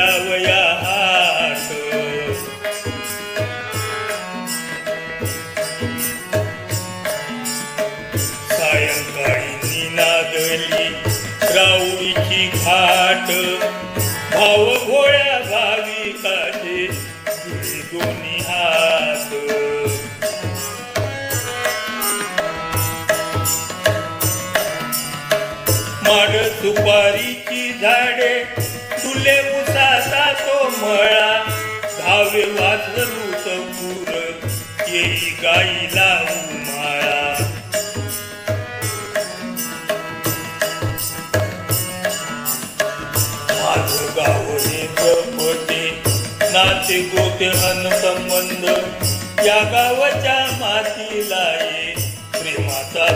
द्यावया हात सायंकाळी निनादली राऊळीची घाट भाव भोळ्या भाविकाचे जुळे दोन्ही हात माड सुपारीची झाडे तुले उसाचा तो मळा धावे वाजरू तपूर येई गाईला उमाळा माझं गाव हे कपटे नाते गोते अन संबंध या गावाच्या मातीला ये प्रेमाचा